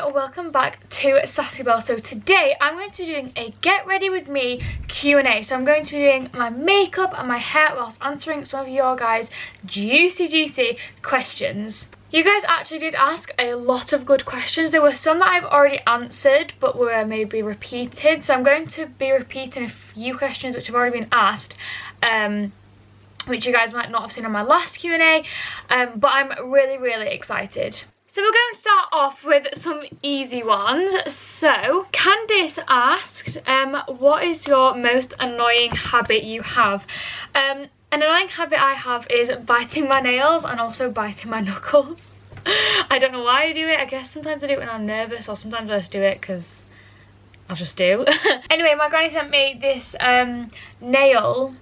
everyone, welcome back to Sassy Belle. So today I'm going to be doing a get ready with me Q&A. So I'm going to be doing my makeup and my hair whilst answering some of your guys' juicy questions. You guys actually did ask a lot of good questions. There were some that I've already answered but were maybe repeated, so I'm going to be repeating a few questions which have already been asked, which you guys might not have seen on my last Q&A, but I'm really excited. So we're going to start off with some easy ones. So Candice asked, what is your most annoying habit you have? An annoying habit I have is biting my nails and also biting my knuckles. I don't know why I do it. I guess sometimes I do it when I'm nervous, or sometimes I just do it because I just do. Anyway, my granny sent me this nail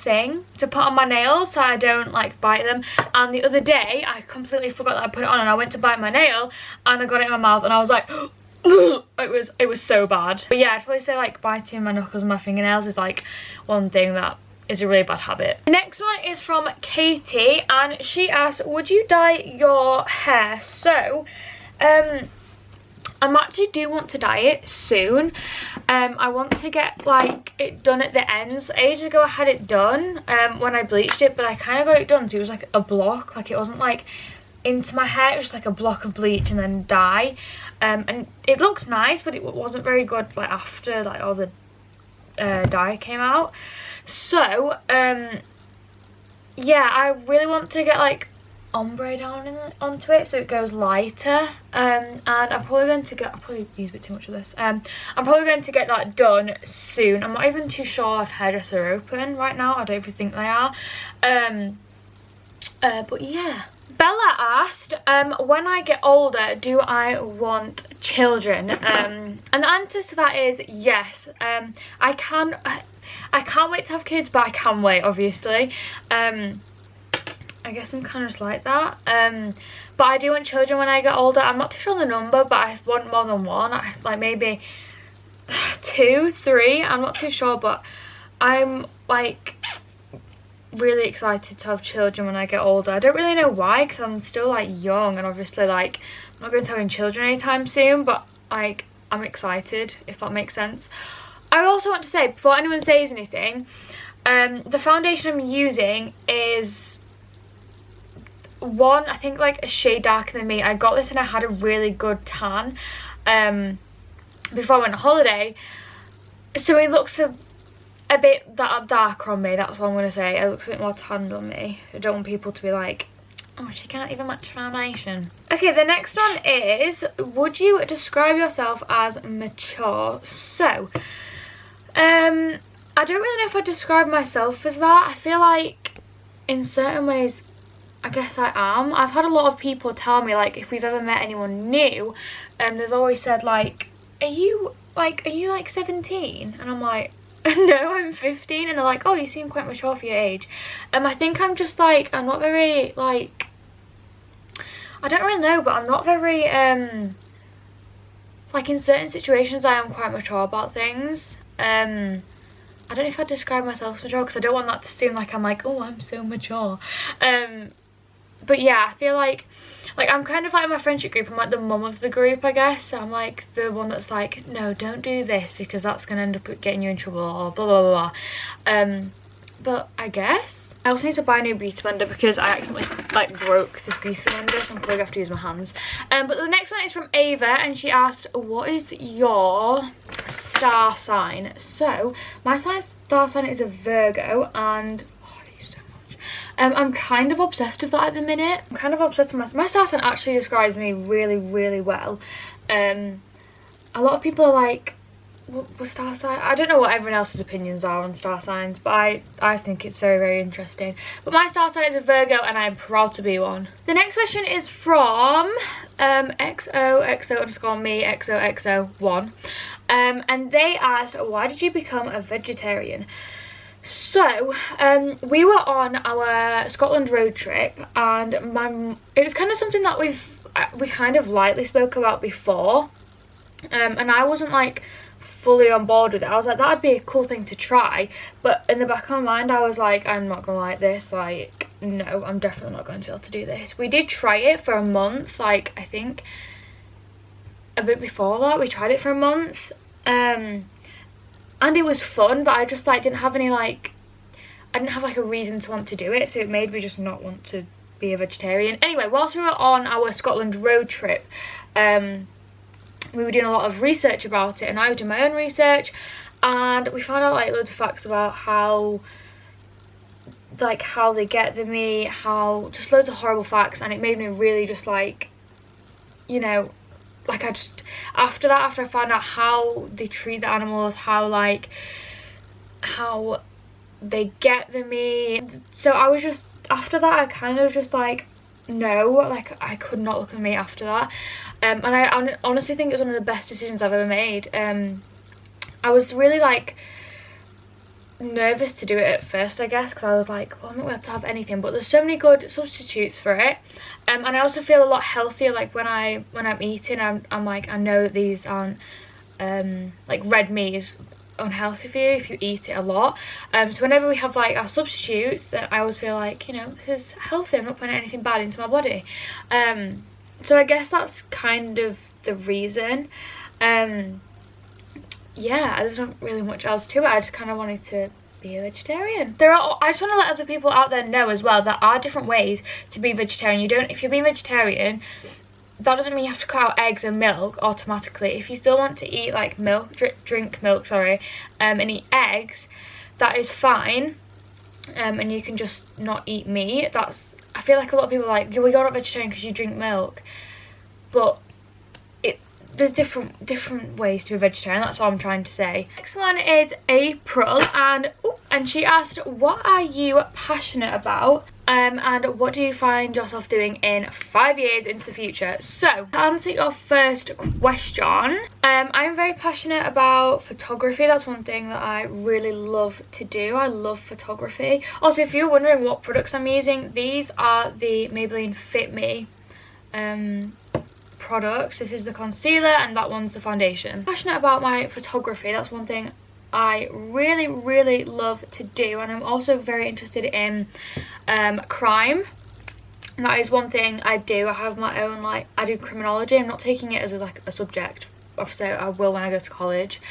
thing to put on my nails so I don't like bite them, and the other day I completely forgot that I put it on and I went to bite my nail and I got it in my mouth and I was like it was so bad. But yeah, I'd probably say like biting my knuckles and my fingernails is like one thing that is a really bad habit. The next one is from Katie and she asked, would you dye your hair? So I actually do want to dye it soon. I want to get like it done at the ends. Ages ago I had it done when I bleached it, but I kind of got it done so it was like a block, like it wasn't like into my hair, it was just like a block of bleach and then dye, and it looked nice but it wasn't very good like after like all the dye came out. So yeah, I really want to get like ombre down onto it so it goes lighter, and I'm probably going to get, I'll probably use a bit too much of this, I'm probably going to get that done soon. I'm not even too sure if hairdressers are open right now. I don't even think they are, but yeah. Bella asked, when I get older, do I want children? And the answer to that is yes. I can't wait to have kids, but I can wait, obviously. I guess I'm kind of just like that, but I do want children when I get older. I'm not too sure on the number, but I want more than one, like maybe 2, 3, I'm not too sure, but I'm like really excited to have children when I get older. I don't really know why, because I'm still like young and obviously like I'm not going to be having children anytime soon, but like I'm excited, if that makes sense. I also want to say, before anyone says anything, the foundation I'm using is one, I think like a shade darker than me. I got this and I had a really good tan before I went on holiday, so it looks a bit darker on me. That's what I'm going to say. It looks a bit more tanned on me. I don't want people to be like, oh, she can't even match foundation. Okay, the next one is, would you describe yourself as mature? So I don't really know if I describe myself as that. I feel like in certain ways I guess I am. I've had a lot of people tell me, like, if we've ever met anyone new, they've always said like, are you like 17? And I'm like, no, I'm 15. And they're like, oh, you seem quite mature for your age. I think I'm just like, I'm not very like, I don't really know, but I'm not very like in certain situations I am quite mature about things. I don't know if I describe myself as mature because I don't want that to seem like I'm like, oh, I'm so mature. But yeah, I feel like I'm kind of like in my friendship group, I'm like the mum of the group, I guess. So I'm like the one that's like, no, don't do this because that's going to end up getting you in trouble, or blah blah blah. But I guess I also need to buy a new beauty blender because I accidentally like broke this beauty blender, so I'm probably going to have to use my hands. But the next one is from Ava and she asked, what is your star sign? So my star sign is a Virgo, and I'm kind of obsessed with that at the minute. I'm kind of obsessed with my star sign. Actually describes me really well. A lot of people are like, what star sign? I don't know what everyone else's opinions are on star signs, but I think it's very interesting. But my star sign is a Virgo and I'm proud to be one. The next question is from XOXO_me XOXO1, and they asked, why did you become a vegetarian? So we were on our Scotland road trip, and it was kind of something that we kind of lightly spoke about before, and I wasn't like fully on board with it. I was like, that'd be a cool thing to try, but in the back of my mind I was like, I'm not gonna like this, like no, I'm definitely not going to be able to do this. We did try it for a month, like I think a bit before that. We tried it for a month, and it was fun, but I just like didn't have any like, I didn't have like a reason to want to do it, so it made me just not want to be a vegetarian. Anyway, whilst we were on our Scotland road trip, we were doing a lot of research about it, and I was doing my own research, and we found out like loads of facts about how they get the meat, how just loads of horrible facts, and it made me really just like, you know, like I just, after I found out how they treat the animals, how they get the meat, so I was just, after that I kind of just like, no, like I could not look at meat after that. And I honestly think it was one of the best decisions I've ever made. I was really like nervous to do it at first, I guess, because I was like, well, I'm not going to have anything, but there's so many good substitutes for it. And I also feel a lot healthier, like when I'm eating, I'm like, I know that these aren't like red meat is unhealthy for you if you eat it a lot. So whenever we have like our substitutes, then I always feel like, you know, this is healthy, I'm not putting anything bad into my body. So I guess that's kind of the reason. Yeah, there's not really much else to it. I just kind of wanted to be a vegetarian. I just want to let other people out there know as well, there are different ways to be vegetarian. If you're being vegetarian, that doesn't mean you have to cut out eggs and milk automatically. If you still want to eat like milk, drink milk, sorry, and eat eggs, that is fine. And you can just not eat meat. I feel like a lot of people are like, well, you're not vegetarian because you drink milk, but there's different ways to be a vegetarian. That's all I'm trying to say. Next one is April, and she asked, what are you passionate about, and what do you find yourself doing in 5 years into the future? So to answer your first question, I'm very passionate about photography. That's one thing that I really love to do. I love photography. Also, if you're wondering what products I'm using, these are the Maybelline Fit Me products. This is the concealer and that one's the foundation. I'm passionate about my photography. That's one thing I really love to do, and I'm also very interested in crime. And that is one thing I do. I have my own, like, I do criminology. I'm not taking it as like a subject, obviously I will when I go to college,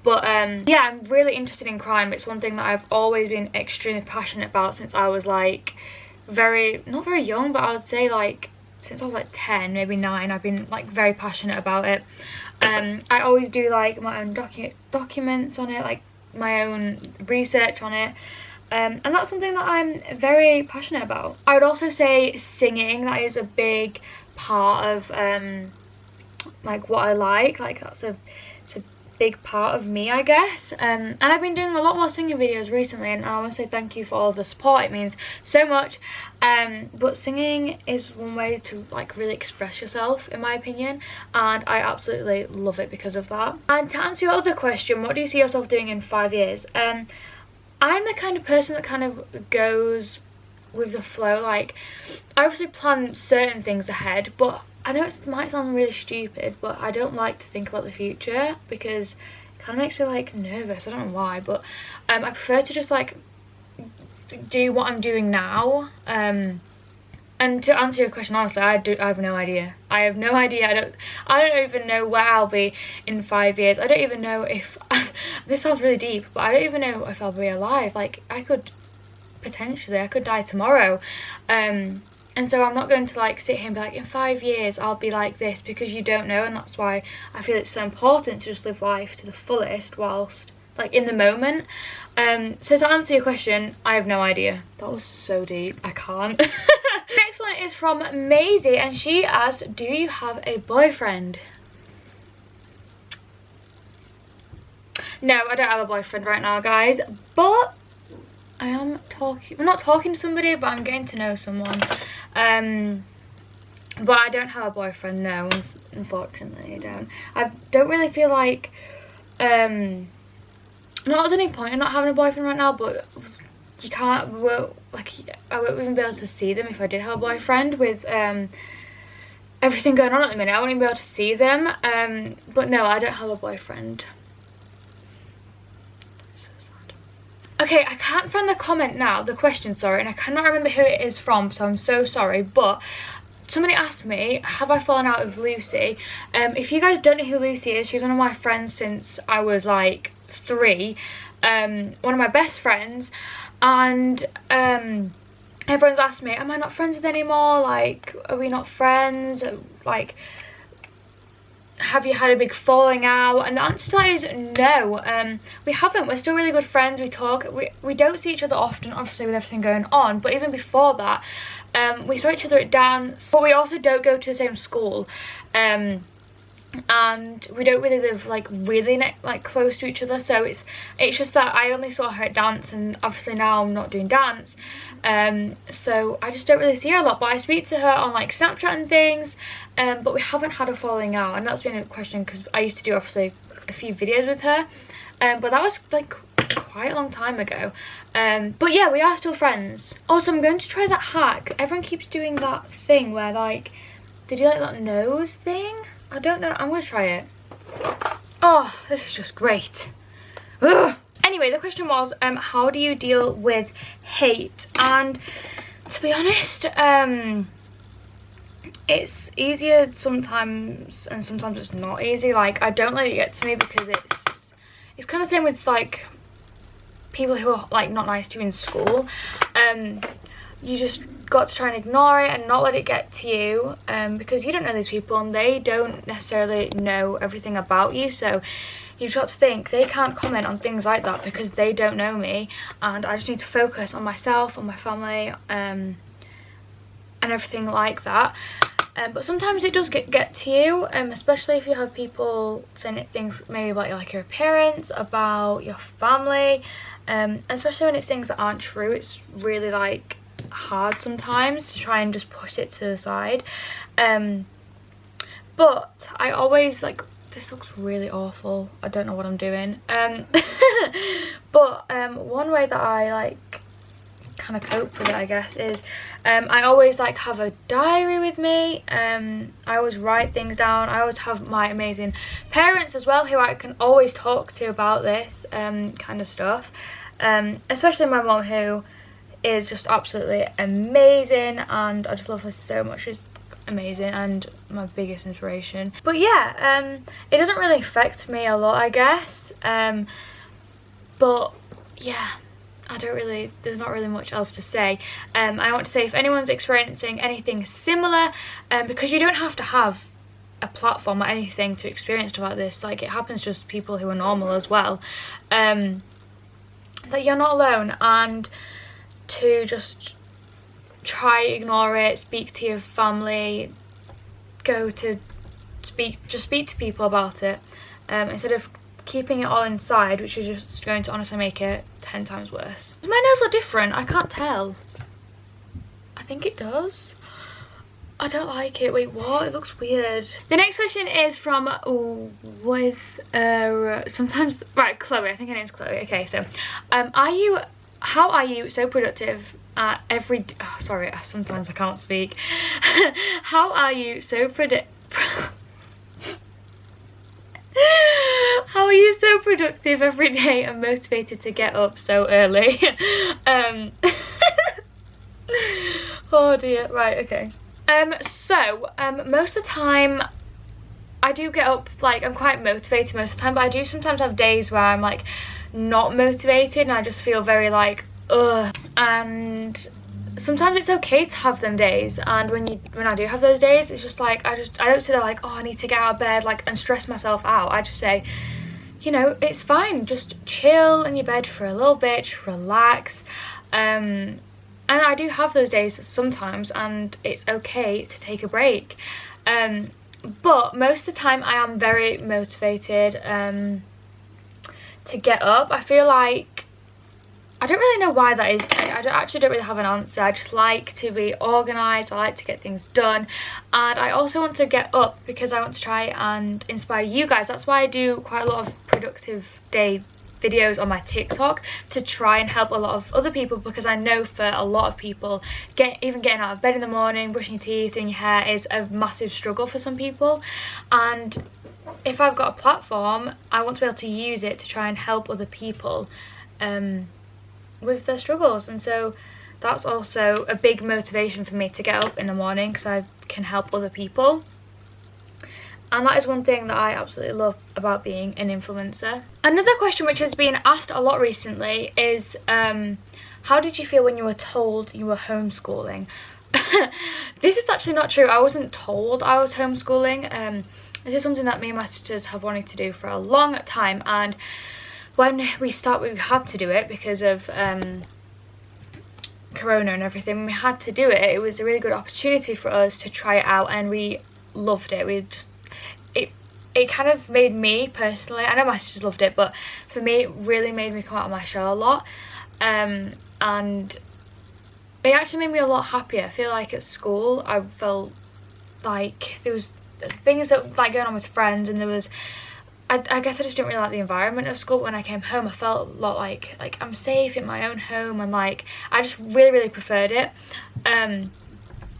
but yeah, I'm really interested in crime. It's one thing that I've always been extremely passionate about since I was like not very young, but I would say like since I was like 10, maybe 9, I've been like very passionate about it. I always do like my own documents on it, like my own research on it, and that's something that I'm very passionate about. I would also say singing, that is a big part of like what I like it's a big part of me, I guess. And I've been doing a lot more singing videos recently, and I want to say thank you for all the support. It means so much. But singing is one way to like really express yourself, in my opinion, and I absolutely love it because of that. And to answer your other question, what do you see yourself doing in 5 years? I'm the kind of person that kind of goes with the flow. Like, I obviously plan certain things ahead, but I know it might sound really stupid, but I don't like to think about the future because it kind of makes me like nervous. I don't know why, but I prefer to just like do what I'm doing now. And to answer your question honestly, I have no idea. I have no idea. I don't even know where I'll be in 5 years. I don't even know if this sounds really deep, but I don't even know if I'll be alive. Like, I could die tomorrow. And so I'm not going to like sit here and be like, in 5 years I'll be like this, because you don't know. And that's why I feel it's so important to just live life to the fullest whilst like in the moment. So to answer your question, I have no idea. That was so deep, I can't. Next one is from Maisie, and she asked, do you have a boyfriend? No, I don't have a boyfriend right now, guys, but I am not talking to somebody, but I'm getting to know someone. But I don't have a boyfriend, no, unfortunately. I don't really feel like not there's any point in not having a boyfriend right now, but you can't, I won't even be able to see them if I did have a boyfriend. With everything going on at the minute, I won't even be able to see them. But no, I don't have a boyfriend. Okay, I can't find the comment now, the question, sorry, and I cannot remember who it is from, so I'm so sorry, but somebody asked me, have I fallen out with Lucy? If you guys don't know who Lucy is, she's one of my friends since I was like 3. One of my best friends, and everyone's asked me, am I not friends with anymore? Like, are we not friends? Like, have you had a big falling out? And the answer to that is no. We haven't. We're still really good friends. We talk. We don't see each other often, obviously, with everything going on, but even before that, we saw each other at dance, but we also don't go to the same school, and we don't really live like really like close to each other. So it's just that I only saw her at dance, and obviously now I'm not doing dance, so I just don't really see her a lot. But I speak to her on like Snapchat and things, but we haven't had a falling out, and that's been a question because I used to do obviously a few videos with her, but that was like quite a long time ago. But yeah, we are still friends. Also, I'm going to try that hack. Everyone keeps doing that thing where like they do like that nose thing. I don't know. I'm going to try it. Oh, this is just great. Ugh. Anyway, the question was, how do you deal with hate? And to be honest, it's easier sometimes, and sometimes it's not easy. Like, I don't let it get to me because it's kind of the same with like people who are like not nice to you in school. You just got to try and ignore it and not let it get to you, because you don't know these people and they don't necessarily know everything about you. So you've got to think they can't comment on things like that because they don't know me, and I just need to focus on myself, on my family, and everything like that. But sometimes it does get to you, especially if you have people saying things maybe about like your appearance, about your family, especially when it's things that aren't true. It's really like hard sometimes to try and just push it to the side, but I always like, this looks really awful, I don't know what I'm doing, but one way that I like kind of cope with it, I guess, is I always like have a diary with me. I always write things down. I always have my amazing parents as well, who I can always talk to about this kind of stuff, especially my mom, who is just absolutely amazing, and I just love her so much. She's amazing and my biggest inspiration. But yeah, it doesn't really affect me a lot, I guess, but yeah, there's not really much else to say. I want to say, if anyone's experiencing anything similar, because you don't have to have a platform or anything to experience stuff like this, like it happens to just people who are normal as well, that you're not alone, and to just try ignore it, speak to your family, just speak to people about it, instead of keeping it all inside, which is just going to honestly make it 10 times worse. Does my nose look different? I can't tell. I think it does. I don't like it. Wait, what? It looks weird. The next question is from sometimes, right, Chloe. I think her name's Chloe. Okay, so how are you so productive at every sometimes I can't speak. How are you so how are you so productive every day and motivated to get up so early? Oh dear. Right, okay. So most of the time I do get up, like I'm quite motivated most of the time, but I do sometimes have days where I'm like not motivated and I just feel very like ugh, and sometimes it's okay to have them days, and when I do have those days, it's just like I don't sit there like, oh, I need to get out of bed like and stress myself out. I just say, you know, it's fine, just chill in your bed for a little bit, relax, and I do have those days sometimes, and it's okay to take a break, but most of the time I am very motivated to get up. I feel like, I don't really know why that is. I actually don't really have an answer. I just like to be organised. I like to get things done, and I also want to get up because I want to try and inspire you guys. That's why I do quite a lot of productive day videos on my TikTok, to try and help a lot of other people, because I know for a lot of people, even getting out of bed in the morning, brushing your teeth, doing your hair is a massive struggle for some people, and if I've got a platform, I want to be able to use it to try and help other people with their struggles. And so that's also a big motivation for me to get up in the morning, because I can help other people. And that is one thing that I absolutely love about being an influencer. Another question which has been asked a lot recently is, how did you feel when you were told you were homeschooling? This is actually not true. I wasn't told I was homeschooling. This is something that me and my sisters have wanted to do for a long time, and when we had to do it because of corona and everything. When we had to do it, it was a really good opportunity for us to try it out, and we loved it. It kind of made me personally, I know my sisters loved it, but for me it really made me come out of my shell a lot, and it actually made me a lot happier. I feel like at school I felt like there was things that like going on with friends, and there was I guess I just didn't really like the environment of school. But when I came home, I felt a lot like I'm safe in my own home, and like I just really preferred it.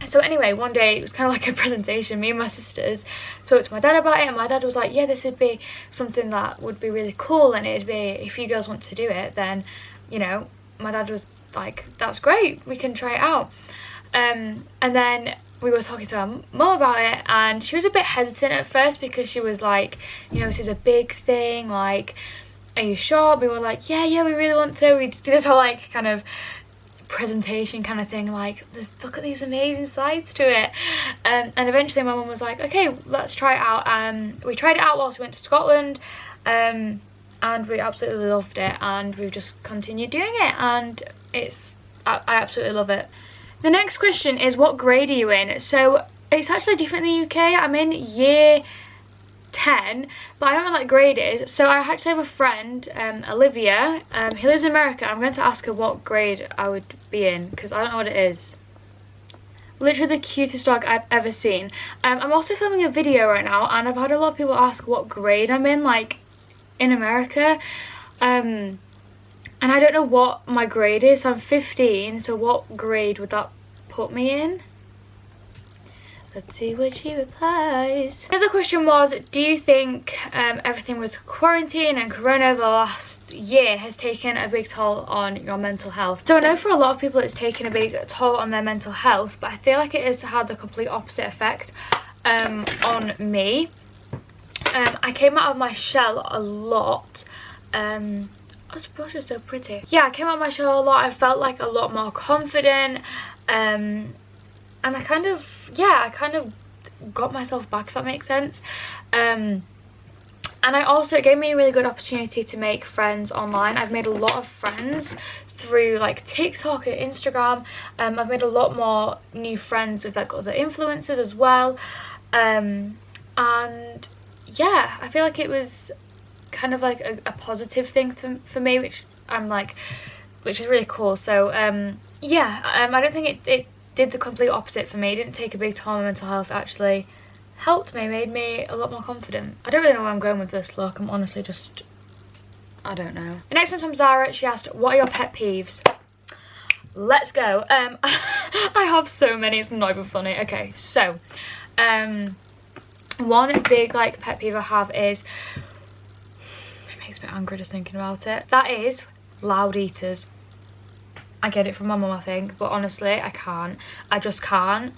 So anyway, one day it was kind of like a presentation. Me and my sisters spoke to my dad about it, and my dad was like, yeah, this would be something that would be really cool, and it'd be, if you girls want to do it, then, you know, my dad was like, that's great, we can try it out. And then we were talking to our mum about it, and she was a bit hesitant at first, because she was like, you know, this is a big thing, like, are you sure? We were like, yeah, we really want to. We do this whole like kind of presentation kind of thing, like, look at these amazing sides to it, and eventually my mum was like, okay, let's try it out. We tried it out whilst we went to Scotland, and we absolutely loved it, and we've just continued doing it, and I absolutely love it. The next question is, what grade are you in? So it's actually different in the UK. I'm in year 10, but I don't know what that grade is. So I actually have a friend, Olivia, who lives in America. I'm going to ask her what grade I would be in, because I don't know what it is. Literally the cutest dog I've ever seen. I'm also filming a video right now, and I've had a lot of people ask what grade I'm in, like in America, and I don't know what my grade is. So I'm 15, so what grade would that put me in? Let's see what she replies. The other question was, do you think everything with quarantine and corona over the last year has taken a big toll on your mental health? So I know for a lot of people it's taken a big toll on their mental health, but I feel like it has had the complete opposite effect on me. I came out of my shell a lot. Oh, this brush is so pretty. Yeah, I came out of my shell a lot. I felt like a lot more confident, and I kind of got myself back, if that makes sense. And it gave me a really good opportunity to make friends online. I've made a lot of friends through like TikTok and Instagram. I've made a lot more new friends with like other influencers as well, and yeah, I feel like it was kind of like a positive thing for me, which is really cool. So yeah, I don't think it did the complete opposite for me. It didn't take a big toll on my mental health. It actually helped me, made me a lot more confident. I don't really know where I'm going with this look. I'm honestly just, I don't know. The next one's from Zara. She asked, what are your pet peeves? Let's go. I have so many, it's not even funny. Okay, so one big like pet peeve I have is, it makes me angry just thinking about it, that is loud eaters. I get it from my mum, I think, but honestly I can't. I just can't.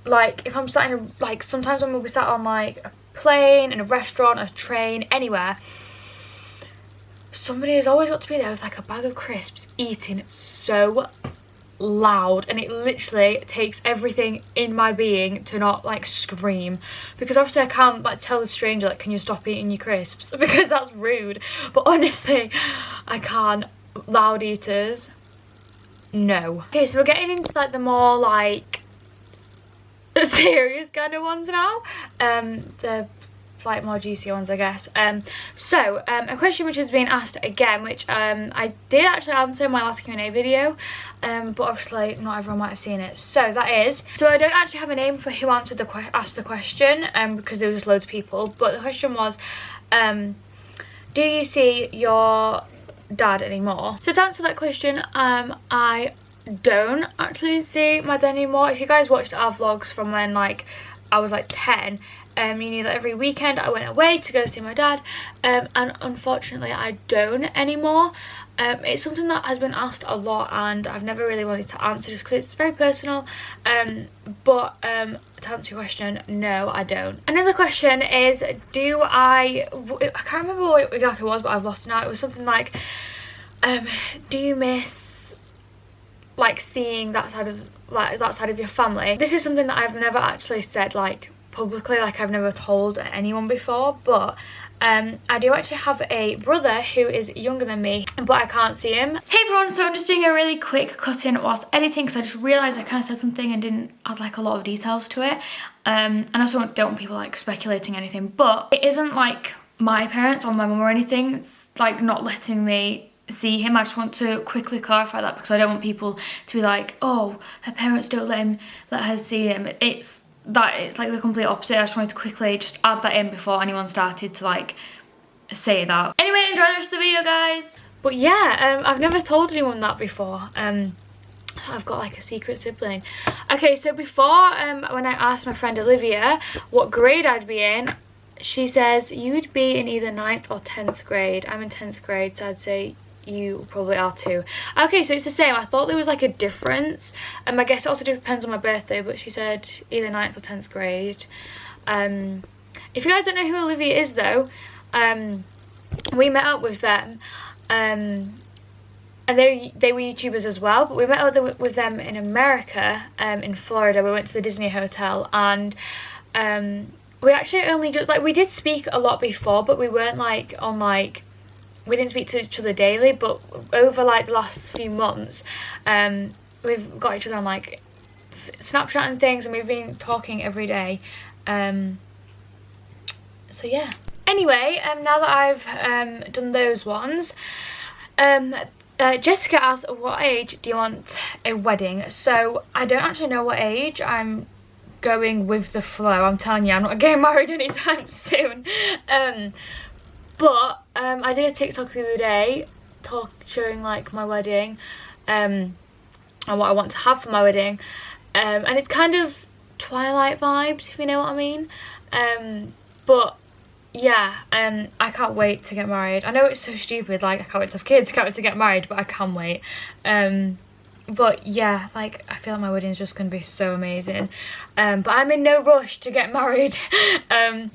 Like if I'm sat in like sometimes when we'll be sat on like a plane, in a restaurant, a train, anywhere, somebody has always got to be there with like a bag of crisps eating so loud, and it literally takes everything in my being to not like scream, because obviously I can't like tell a stranger like, can you stop eating your crisps, because that's rude, but honestly I can't. Loud eaters, no. Okay, so we're getting into like the more like serious kind of ones now, the like more juicy ones, I guess. So a question which has been asked again, which I did actually answer in my last Q&A video, but obviously not everyone might have seen it. So that is, so I don't actually have a name for who asked the question, because there was just loads of people, but the question was, do you see your dad anymore? So to answer that question, I don't actually see my dad anymore. If you guys watched our vlogs from when like I was like 10. You knew that every weekend I went away to go see my dad, and unfortunately I don't anymore. It's something that has been asked a lot and I've never really wanted to answer just because it's very personal, but to answer your question, no, I don't. Another question is, I can't remember what exactly it was, but I've lost it now. It was something like, do you miss like seeing that side of your family? This is something that I've never actually said like publicly, like I've never told anyone before, but I do actually have a brother who is younger than me, but I can't see him. Hey everyone, so I'm just doing a really quick cut-in whilst editing because I just realised I kind of said something and didn't add like a lot of details to it, and I also don't want people like speculating anything, but it isn't like my parents or my mum or anything. It's like not letting me see him. I just want to quickly clarify that because I don't want people to be like, oh, her parents don't let her see him. It's like the complete opposite. I just wanted to quickly just add that in before anyone started to like say that. Anyway, enjoy the rest of the video, guys. But yeah, I've never told anyone that before. I've got like a secret sibling. Okay, so before when I asked my friend Olivia what grade I'd be in, she says you'd be in either 9th or 10th grade. I'm in 10th grade, so I'd say you probably are too. Okay, so it's the same. I thought there was like a difference. I guess it also depends on my birthday, but she said either 9th or 10th grade. If you guys don't know who Olivia is though, we met up with them, and they were YouTubers as well, but we met up with them in America, in Florida. We went to the Disney Hotel, and we actually only just like, we did speak a lot before, but we weren't like on like, we didn't speak to each other daily, but over like the last few months, we've got each other on like Snapchat and things, and we've been talking every day. So yeah. Anyway, now that I've done those ones, Jessica asked, what age do you want a wedding? So I don't actually know what age. I'm going with the flow. I'm telling you, I'm not getting married anytime soon. But I did a TikTok the other day showing like my wedding, and what I want to have for my wedding, and it's kind of Twilight vibes, if you know what I mean. But yeah, I can't wait to get married. I know it's so stupid, like I can't wait to have kids, I can't wait to get married, but I can wait. But yeah, like I feel like my wedding is just going to be so amazing. But I'm in no rush to get married, and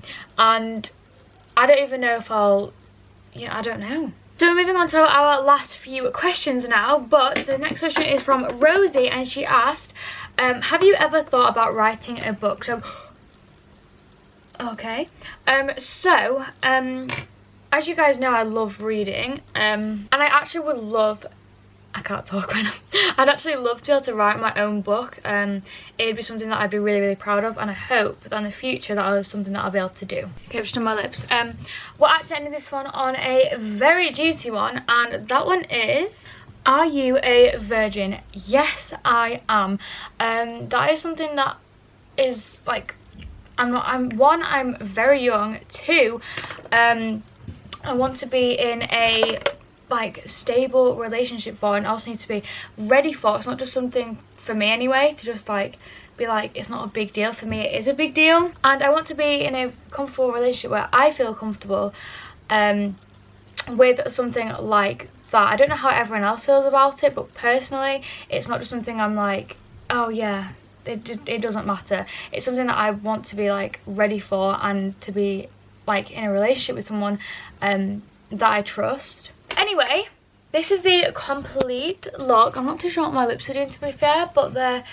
I don't even know if I don't know. So we're moving on to our last few questions now, but the next question is from Rosie, and she asked, have you ever thought about writing a book? So, okay. As you guys know, I love reading, and I actually would love, I can't talk right now. I'd actually love to be able to write my own book. It'd be something that I'd be really, really proud of, and I hope that in the future that is something that I'll be able to do. Okay, I've just done my lips. We're actually ending this one on a very juicy one, and that one is, are you a virgin? Yes, I am. That is something that is like, I'm very young. 2, I want to be in a like stable relationship for, and also need to be ready for. It's not just something for me anyway to just like be like, it's not a big deal. For me, it is a big deal, and I want to be in a comfortable relationship where I feel comfortable with something like that. I don't know how everyone else feels about it, but personally it's not just something I'm like, oh yeah, it doesn't matter. It's something that I want to be like ready for, and to be like in a relationship with someone that I trust. Anyway, this is the complete look. I'm not too sure what my lips are doing, to be fair, but they're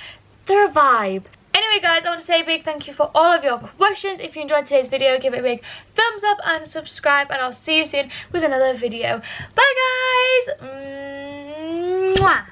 a vibe. Anyway guys, I want to say a big thank you for all of your questions. If you enjoyed today's video, give it a big thumbs up and subscribe, and I'll see you soon with another video. Bye guys!